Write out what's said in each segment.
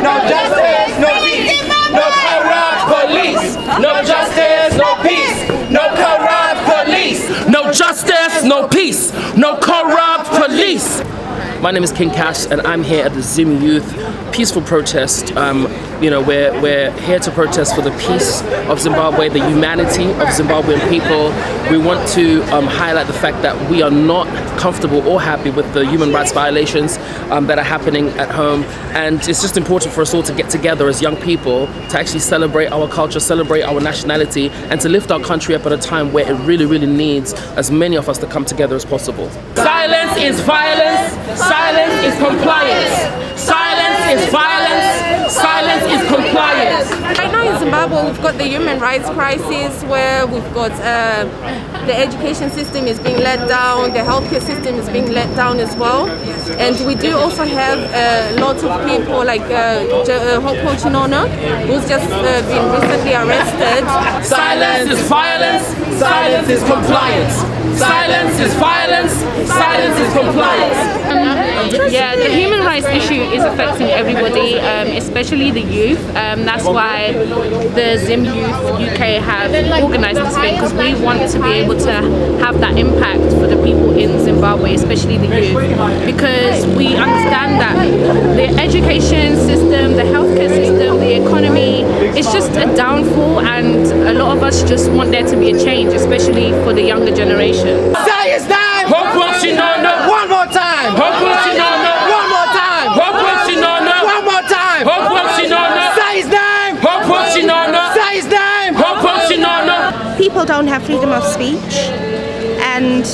no justice, no peace, no corrupt police, no justice, no peace, no corrupt police, no justice, no peace, no corrupt police. My name is King Cash and I'm here at the Zim Youth peaceful protest. We're here to protest for the peace of Zimbabwe, the humanity of Zimbabwean people. We want to highlight the fact that we are not comfortable or happy with the human rights violations that are happening at home. And it's just important for us all to get together as young people to actually celebrate our culture, celebrate our nationality, and to lift our country up at a time where it really, really needs as many of us to come together as possible. Silence is violence. Silence is compliance. Silence is violence. Silence is compliance. Right now in Zimbabwe, we've got the human rights crisis where we've got the education system is being let down, the healthcare system is being let down as well. And we do also have lots of people like Hopo Chinono, who's just been recently arrested. Silence is violence. Silence is compliance. Silence is violence. Silence is compliance. Yeah, the human rights issue is affecting everybody, especially the youth. That's why the Zim Youth UK have organised this thing, because we want to be able to have that impact for the people in Zimbabwe, especially the youth, because we understand that the education system, the healthcare system, the economy, it's just a downfall, and a lot of us just want there to be a change, especially for the younger generation. Say his name! Hopo Chinono! One more time! Hopo Chinono! One more time! Hopo Chinono! One more time! Hopo Chinono! Say his name! Hopo Chinono! Say his name! Hopo Chinono! People don't have freedom of speech, and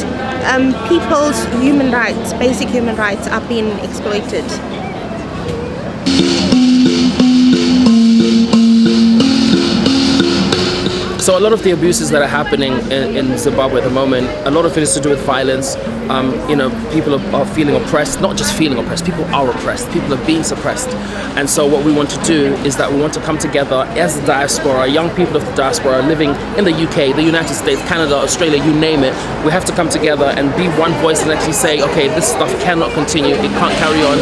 people's human rights, basic human rights, are being exploited. So a lot of the abuses that are happening in Zimbabwe at the moment, a lot of it is to do with violence. People are feeling oppressed, not just feeling oppressed, people are oppressed, people are being suppressed. And so what we want to do is that we want to come together as the diaspora, young people of the diaspora living in the UK, the United States, Canada, Australia, you name it. We have to come together and be one voice and actually say, okay, this stuff cannot continue, it can't carry on.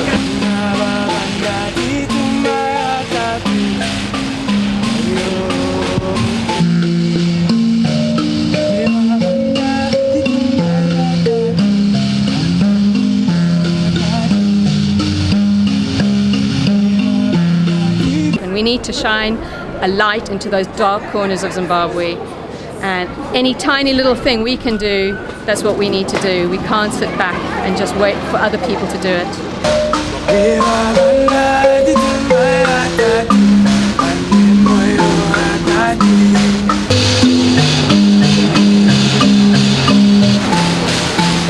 We need to shine a light into those dark corners of Zimbabwe, and any tiny little thing we can do, that's what we need to do. We can't sit back and just wait for other people to do it.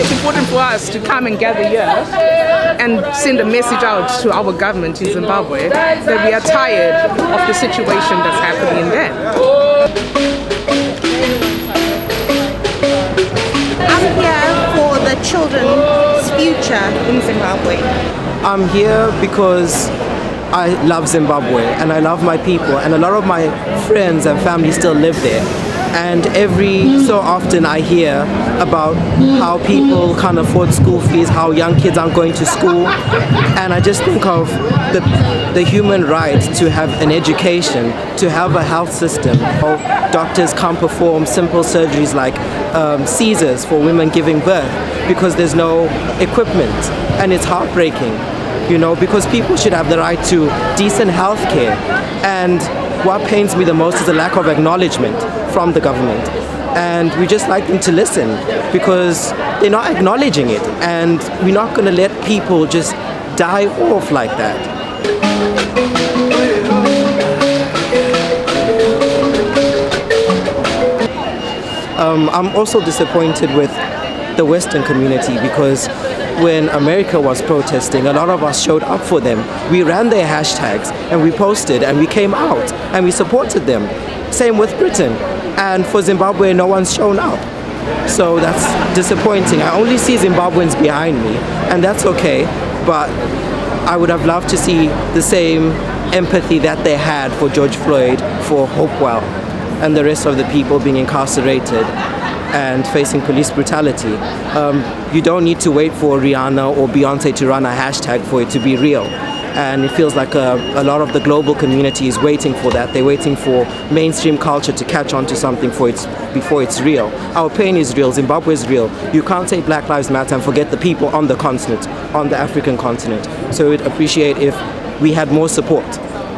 It's important for us to come and gather here and send a message out to our government in Zimbabwe that we are tired of the situation that's happening there. I'm here for the children's future in Zimbabwe. I'm here because I love Zimbabwe and I love my people, and a lot of my friends and family still live there. And every so often I hear about how people can't afford school fees, how young kids aren't going to school. And I just think of the human right to have an education, to have a health system. Doctors can't perform simple surgeries like Caesars for women giving birth because there's no equipment. And it's heartbreaking, because people should have the right to decent health care. And what pains me the most is the lack of acknowledgement from the government. And we just like them to listen because they're not acknowledging it. And we're not going to let people just die off like that. I'm also disappointed with the Western community because when America was protesting, a lot of us showed up for them. We ran their hashtags and we posted and we came out and we supported them. Same with Britain. And for Zimbabwe, no one's shown up. So that's disappointing. I only see Zimbabweans behind me, and that's okay. But I would have loved to see the same empathy that they had for George Floyd, for Hopewell, and the rest of the people being incarcerated and facing police brutality. You don't need to wait for Rihanna or Beyonce to run a hashtag for it to be real. and it feels like a lot of the global community is waiting for that. They're waiting for mainstream culture to catch on to something before it's real. Our pain is real, Zimbabwe is real. You can't say Black Lives Matter and forget the people on the continent, on the African continent. So we'd appreciate if we had more support.